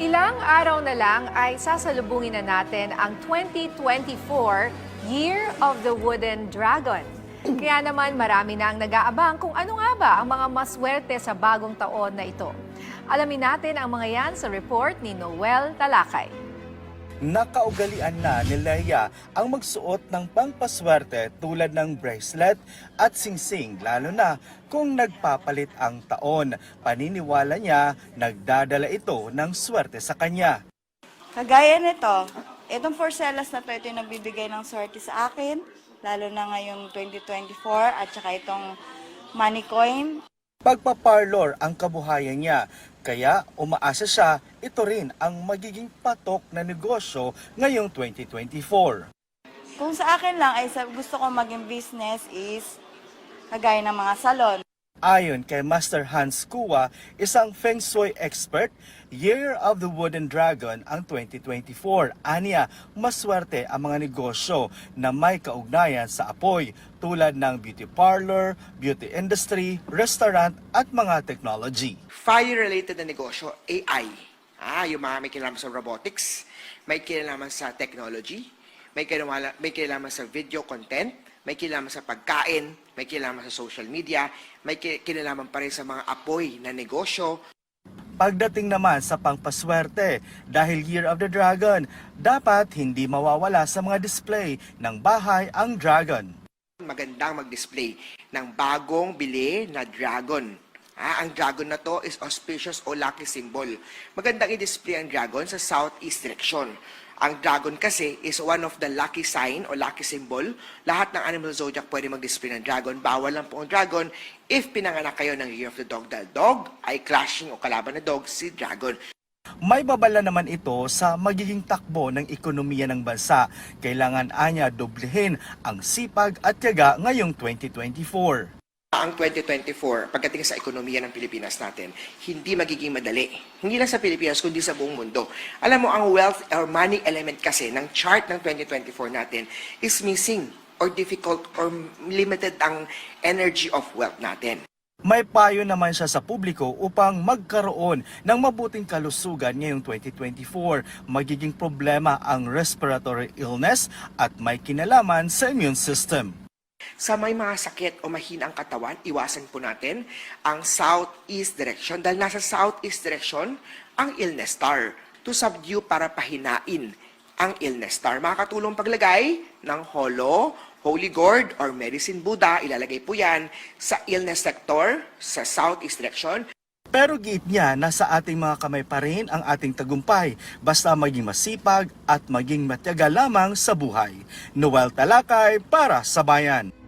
Ilang araw na lang ay sasalubungin na natin ang 2024 Year of the Wooden Dragon. Kaya naman marami na ang nag-aabang kung ano nga ba ang mga maswerte sa bagong taon na ito. Alamin natin ang mga yan sa report ni Noel Talakay. Nakaugalian na ni Leia ang magsuot ng pangpaswerte tulad ng bracelet at singsing lalo na kung nagpapalit ang taon. Paniniwala niya nagdadala ito ng swerte sa kanya. Kagaya nito, itong porcelas na ito yung nagbibigay ng swerte sa akin, lalo na ngayong 2024 at saka itong money coin. Pagpaparlor ang kabuhayan niya, kaya umaasa siya ito rin ang magiging patok na negosyo ngayong 2024. Kung sa akin lang ay gusto ko maging business is kagaya ng mga salon. Ayon kay Master Hans Kua, isang Feng Shui expert, Year of the Wooden Dragon ang 2024. Aniya, maswerte ang mga negosyo na may kaugnayan sa apoy tulad ng beauty parlor, beauty industry, restaurant at mga technology. Fire-related na negosyo, AI. Yung mga may kinalaman sa robotics, may kinalaman sa technology, may kinalaman sa video content, may kinalaman sa pagkain, may kinalaman sa social media, may kinalaman pa rin sa mga apoy na negosyo. Pagdating naman sa pangpaswerte, dahil Year of the Dragon, dapat hindi mawawala sa mga display ng bahay ang dragon. Magandang mag-display ng bagong bili na dragon. Ang dragon na to is auspicious o lucky symbol. Magandang i-display ang dragon sa southeast direction. Ang dragon kasi is one of the lucky sign o lucky symbol. Lahat ng animal zodiac pwede mag-display ng dragon. Bawal lang po ang dragon if pinanganak kayo ng Year of the Dog. Dahil dog ay clashing o kalaban na dog si dragon. May babala naman ito sa magiging takbo ng ekonomiya ng bansa. Kailangan anya doblehin ang sipag at tiyaga ngayong 2024. Ang 2024, pagdating sa ekonomiya ng Pilipinas natin, hindi magiging madali. Hindi lang sa Pilipinas, kundi sa buong mundo. Alam mo, ang wealth or money element kasi ng chart ng 2024 natin is missing or difficult or limited ang energy of wealth natin. May payo naman siya sa publiko upang magkaroon ng mabuting kalusugan ngayong 2024. Magiging problema ang respiratory illness at may kinalaman sa immune system. Sa may mga sakit o mahina ang katawan, iwasan po natin ang southeast direction. Dahil nasa southeast direction, ang illness star. To subdue para pahinain ang illness star. Makakatulong paglagay ng holo, holy gourd, or medicine Buddha. Ilalagay po yan sa illness sector, sa southeast direction. Pero giit niya, nasa ating mga kamay pa rin ang ating tagumpay, basta maging masipag at maging matiyaga lamang sa buhay. Noel Talakay para sa Bayan.